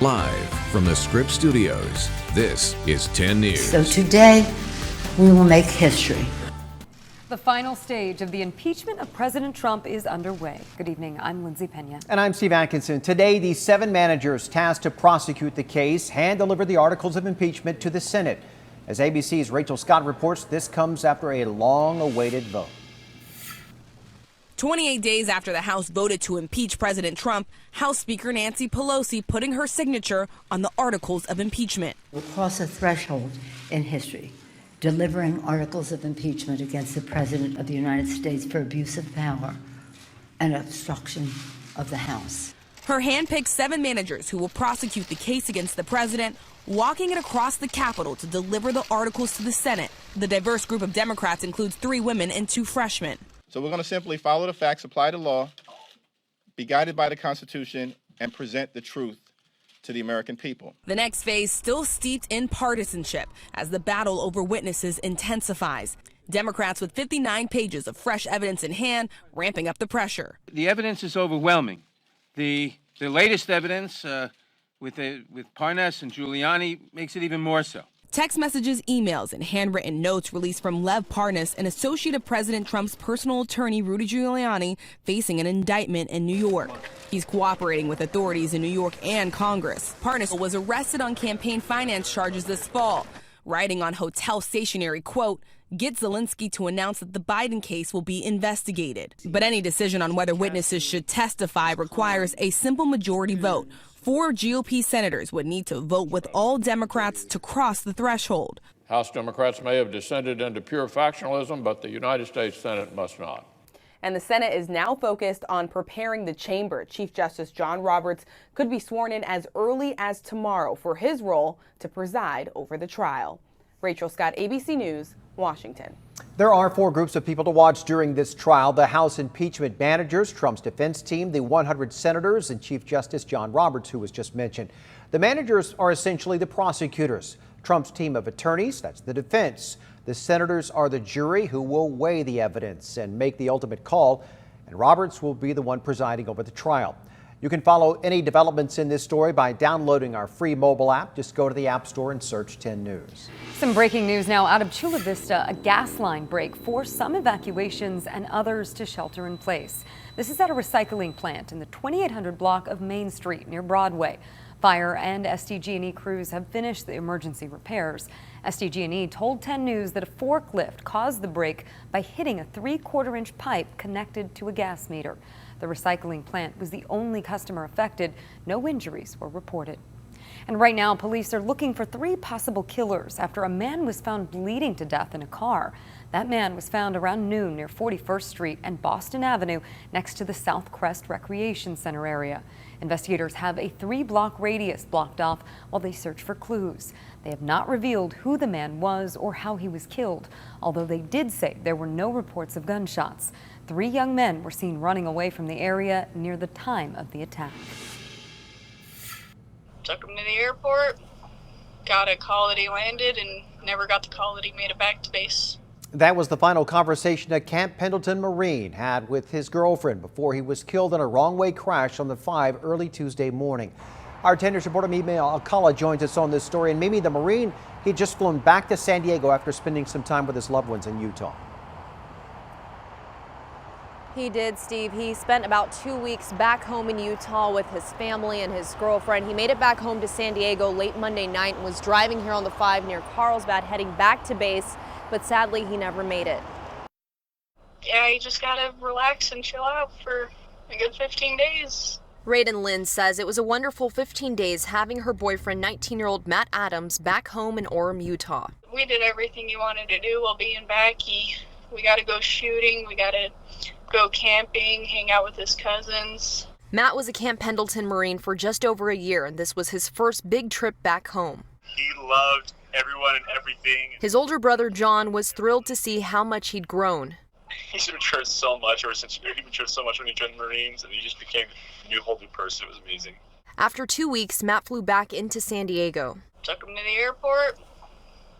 Live from the Scripps Studios, this is 10 News. So today, we will make history. The final stage of the impeachment of President Trump is underway. Good evening, I'm Lindsay Pena. And I'm Steve Atkinson. Today, the 7 managers tasked to prosecute the case hand-delivered the articles of impeachment to the Senate. As ABC's Rachel Scott reports, this comes after a long-awaited vote. 28 days after the House voted to impeach President Trump, House Speaker Nancy Pelosi putting her signature on the articles of impeachment. We'll cross a threshold in history, delivering articles of impeachment against the President of the United States for abuse of power and obstruction of the House. Her handpicked 7 managers who will prosecute the case against the president, walking it across the Capitol to deliver the articles to the Senate. The diverse group of Democrats includes 3 women and 2 freshmen. So we're going to simply follow the facts, apply the law, be guided by the Constitution, and present the truth to the American people. The next phase still steeped in partisanship as the battle over witnesses intensifies. Democrats with 59 pages of fresh evidence in hand, ramping up the pressure. The evidence is overwhelming. The latest evidence with Parnas and Giuliani makes it even more so. Text messages, emails, and handwritten notes released from Lev Parnas, an associate of President Trump's personal attorney, Rudy Giuliani, facing an indictment in New York. He's cooperating with authorities in New York and Congress. Parnas was arrested on campaign finance charges this fall, writing on hotel stationery, quote, "Get Zelensky to announce that the Biden case will be investigated." But any decision on whether witnesses should testify requires a simple majority vote. 4 GOP senators would need to vote with all Democrats to cross the threshold. House Democrats may have descended into pure factionalism, but the United States Senate must not. And the Senate is now focused on preparing the chamber. Chief Justice John Roberts could be sworn in as early as tomorrow for his role to preside over the trial. Rachel Scott, ABC News, Washington. There are 4 groups of people to watch during this trial: the House impeachment managers, Trump's defense team, the 100 senators, and Chief Justice John Roberts, who was just mentioned. The managers are essentially the prosecutors. Trump's team of attorneys, that's the defense. The senators are the jury who will weigh the evidence and make the ultimate call, and Roberts will be the one presiding over the trial. You can follow any developments in this story by downloading our free mobile app. Just go to the App Store and search 10 News. Some breaking news now out of Chula Vista. A gas line break forced some evacuations and others to shelter in place. This is at a recycling plant in the 2800 block of Main Street near Broadway. Fire and SDG&E crews have finished the emergency repairs. SDG&E told 10 News that a forklift caused the break by hitting a 3/4-inch pipe connected to a gas meter. The recycling plant was the only customer affected. No injuries were reported. And right now, police are looking for 3 possible killers after a man was found bleeding to death in a car. That man was found around noon near 41st Street and Boston Avenue next to the South Crest Recreation Center area. Investigators have a 3-block radius blocked off while they search for clues. They have not revealed who the man was or how he was killed, although they did say there were no reports of gunshots. 3 young men were seen running away from the area near the time of the attack. Took him to the airport, got a call that he landed, and never got the call that he made it back to base. That was the final conversation that Camp Pendleton Marine had with his girlfriend before he was killed in a wrong-way crash on the 5 early Tuesday morning. Our 10 News reporter Mimi Alcala joins us on this story. And Mimi, the Marine, he'd just flown back to San Diego after spending some time with his loved ones in Utah. He did, Steve. He spent about 2 weeks back home in Utah with his family and his girlfriend. He made it back home to San Diego late Monday night and was driving here on the 5 near Carlsbad, heading back to base, but sadly he never made it. Yeah, you just gotta relax and chill out for a good 15 days. Raiden Lynn says it was a wonderful 15 days having her boyfriend, 19-year-old Matt Adams, back home in Orem, Utah. We did everything he wanted to do while being back. We gotta go shooting, we gotta go camping, hang out with his cousins. Matt was a Camp Pendleton Marine for just over a year, and this was his first big trip back home. He loved everyone and everything. His older brother, John, was thrilled to see how much he'd grown. He's matured so much ever since he matured so much when he joined the Marines, and he just became a whole new person. It was amazing. After 2 weeks, Matt flew back into San Diego. Took him to the airport,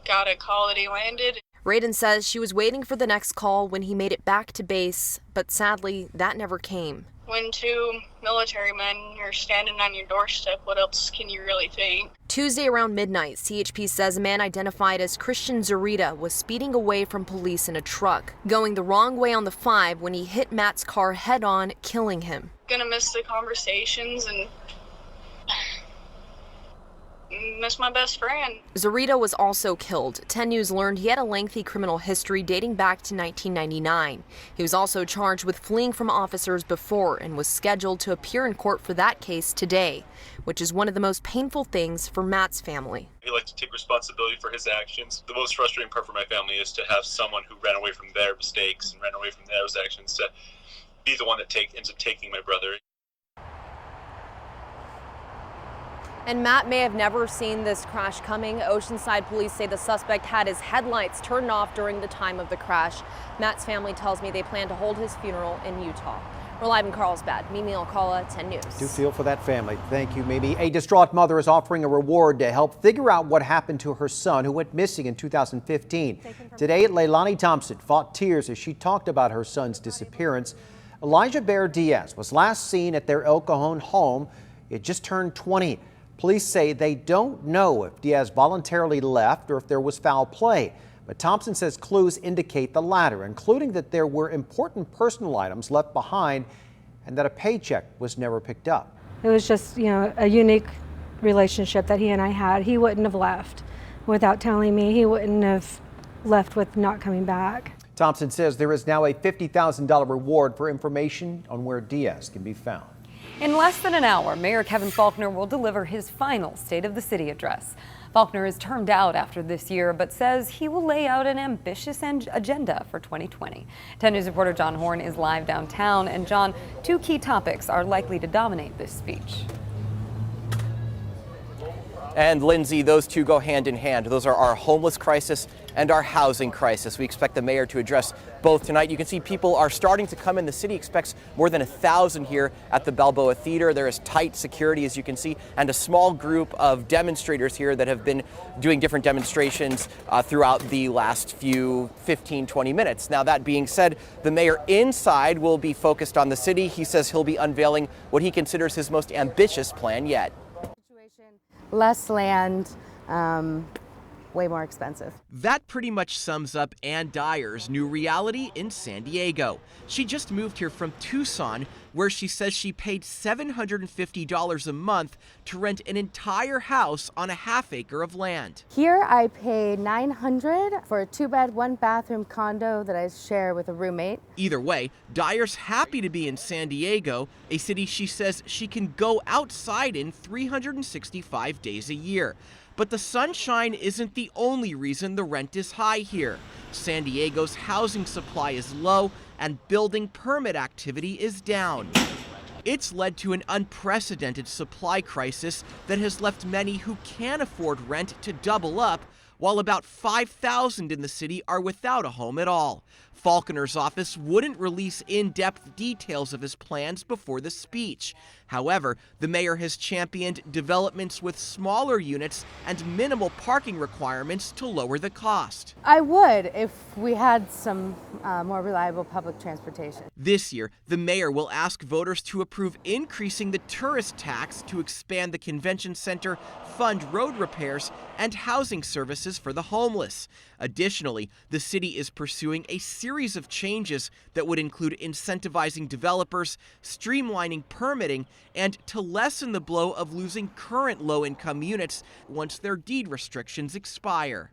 got a call that he landed. Raiden says she was waiting for the next call when he made it back to base, but sadly, that never came. when two military men are standing on your doorstep, what else can you really think? Tuesday around midnight, CHP says a man identified as Christian Zarita was speeding away from police in a truck, going the wrong way on the 5 when he hit Matt's car head-on, killing him. Gonna miss the conversations and miss my best friend. Zarita was also killed. 10 News learned he had a lengthy criminal history dating back to 1999. He was also charged with fleeing from officers before and was scheduled to appear in court for that case today, which is one of the most painful things for Matt's family. He likes to take responsibility for his actions. The most frustrating part for my family is to have someone who ran away from their mistakes and ran away from those actions to be the one that ends up taking my brother. And Matt may have never seen this crash coming. Oceanside police say the suspect had his headlights turned off during the time of the crash. Matt's family tells me they plan to hold his funeral in Utah. We're live in Carlsbad. Mimi Alcala, 10 News. Do feel for that family. Thank you, Mimi. A distraught mother is offering a reward to help figure out what happened to her son who went missing in 2015. Today, Leilani Thompson fought tears as she talked about her son's disappearance. Elijah Bear Diaz was last seen at their El Cajon home. He had just turned 20. Police say they don't know if Diaz voluntarily left or if there was foul play. But Thompson says clues indicate the latter, including that there were important personal items left behind and that a paycheck was never picked up. It was just, a unique relationship that he and I had. He wouldn't have left without telling me. He wouldn't have left with not coming back. Thompson says there is now a $50,000 reward for information on where Diaz can be found. In less than an hour, Mayor Kevin Faulconer will deliver his final State of the City address. Faulconer is termed out after this year, but says he will lay out an ambitious agenda for 2020. 10 News reporter John Horn is live downtown. And John, 2 key topics are likely to dominate this speech. And Lindsay, those two go hand in hand. Those are our homeless crisis and our housing crisis. We expect the mayor to address both tonight. You can see people are starting to come in. The city expects more than 1,000 here at the Balboa Theater. There is tight security, as you can see, and a small group of demonstrators here that have been doing different demonstrations throughout the last few 15-20 minutes. Now, that being said, the mayor inside will be focused on the city. He says he'll be unveiling what he considers his most ambitious plan yet. Less land, way more expensive. That pretty much sums up Ann Dyer's new reality in San Diego. She just moved here from Tucson, where she says she paid $750 a month to rent an entire house on a half-acre of land. Here I pay $900 for a 2-bed, 1-bathroom condo that I share with a roommate. Either way, Dyer's happy to be in San Diego, a city she says she can go outside in 365 days a year. But the sunshine isn't the only reason the rent is high here. San Diego's housing supply is low and building permit activity is down. It's led to an unprecedented supply crisis that has left many who can afford rent to double up, while about 5,000 in the city are without a home at all. Faulconer's office wouldn't release in-depth details of his plans before the speech. However, the mayor has championed developments with smaller units and minimal parking requirements to lower the cost. I would if we had some more reliable public transportation. This year, the mayor will ask voters to approve increasing the tourist tax to expand the convention center, fund road repairs, and housing services for the homeless. Additionally, the city is pursuing a series of changes that would include incentivizing developers, streamlining permitting, and to lessen the blow of losing current low-income units once their deed restrictions expire.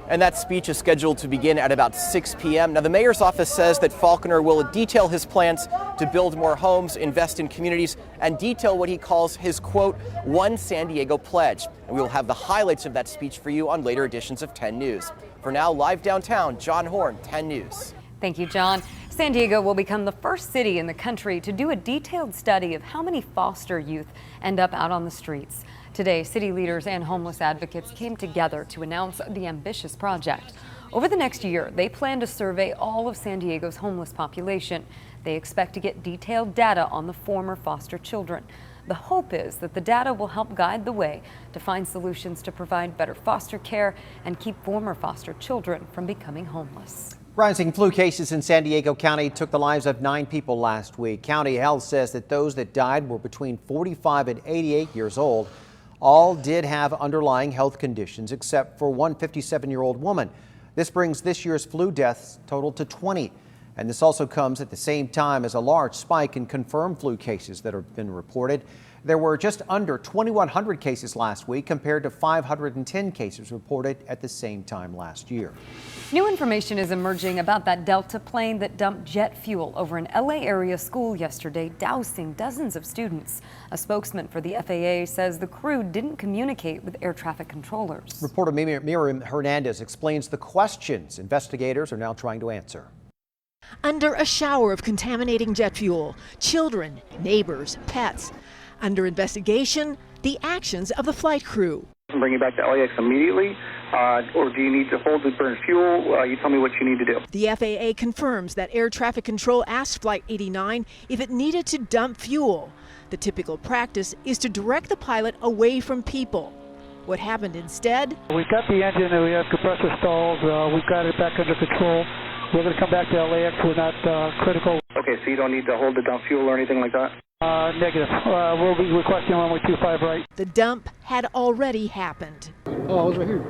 And that speech is scheduled to begin at about 6 p.m. Now, the mayor's office says that Faulconer will detail his plans to build more homes, invest in communities, and detail what he calls his, quote, One San Diego pledge. And we will have the highlights of that speech for you on later editions of 10 News. For now, live downtown, John Horn, 10 News. Thank you, John. San Diego will become the first city in the country to do a detailed study of how many foster youth end up out on the streets. Today, city leaders and homeless advocates came together to announce the ambitious project. Over the next year, they plan to survey all of San Diego's homeless population. They expect to get detailed data on the former foster children. The hope is that the data will help guide the way to find solutions to provide better foster care and keep former foster children from becoming homeless. Rising flu cases in San Diego County took the lives of 9 people last week. County Health says that those that died were between 45 and 88 years old. All did have underlying health conditions except for one 57-year-old woman. This brings this year's flu deaths total to 20. And this also comes at the same time as a large spike in confirmed flu cases that have been reported. There were just under 2,100 cases last week compared to 510 cases reported at the same time last year. New information is emerging about that Delta plane that dumped jet fuel over an LA area school yesterday, dousing dozens of students. A spokesman for the FAA says the crew didn't communicate with air traffic controllers. Reporter Miriam Hernandez explains the questions investigators are now trying to answer. Under a shower of contaminating jet fuel, children, neighbors, pets. Under investigation, the actions of the flight crew. Bring you back to LAX immediately, or do you need to hold the burn fuel? You tell me what you need to do. The FAA confirms that air traffic control asked Flight 89 if it needed to dump fuel. The typical practice is to direct the pilot away from people. What happened instead? We've got the engine and we have compressor stalls. We've got it back under control. We're going to come back to LAX. We're not critical. Okay, so you don't need to hold the dump fuel or anything like that? Negative. We'll be requesting runway 25 right. The dump had already happened. Oh, I was right here.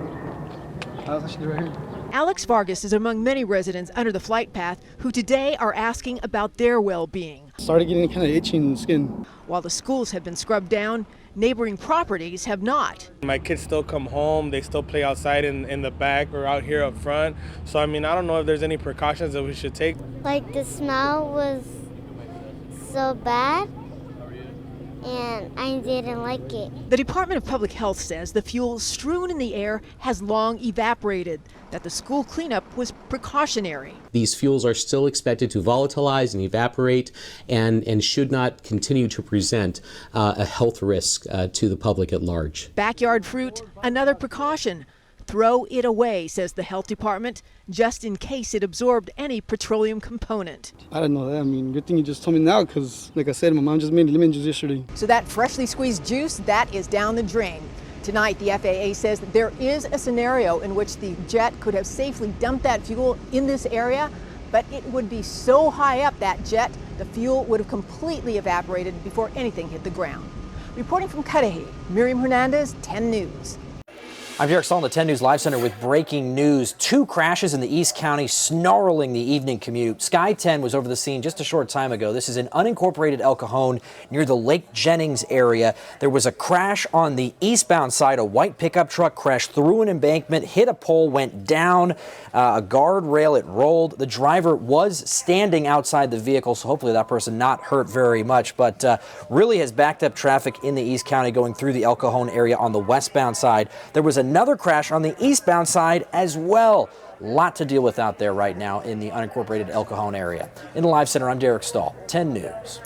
I was actually right here. Alex Vargas is among many residents under the flight path who today are asking about their well-being. Started getting kind of itching skin. While the schools have been scrubbed down, neighboring properties have not. My kids still come home, they still play outside in the back or out here up front. So I mean, I don't know if there's any precautions that we should take. Like the smell was so bad and I didn't like it. The Department of Public Health says the fuel strewn in the air has long evaporated, that the school cleanup was precautionary. These fuels are still expected to volatilize and evaporate and should not continue to present a health risk to the public at large. Backyard fruit, another precaution. Throw it away, says the health department, just in case it absorbed any petroleum component. I didn't know that. I mean, good thing you just told me now because, like I said, my mom just made lemon juice yesterday. So that freshly squeezed juice, that is down the drain. Tonight, the FAA says that there is a scenario in which the jet could have safely dumped that fuel in this area, but it would be so high up, that jet, the fuel would have completely evaporated before anything hit the ground. Reporting from Cudahy, Miriam Hernandez, 10 News. I'm Derek Stahl in the 10 News Live Center with breaking news. 2 crashes in the East County snarling the evening commute. Sky 10 was over the scene just a short time ago. This is in unincorporated El Cajon near the Lake Jennings area. There was a crash on the eastbound side. A white pickup truck crashed through an embankment, hit a pole, went down a guardrail. It rolled. The driver was standing outside the vehicle, so hopefully that person not hurt very much, but really has backed up traffic in the East County going through the El Cajon area on the westbound side. There was another crash on the eastbound side as well. A lot to deal with out there right now in the unincorporated El Cajon area. In the Live Center, I'm Derek Stahl, 10 News.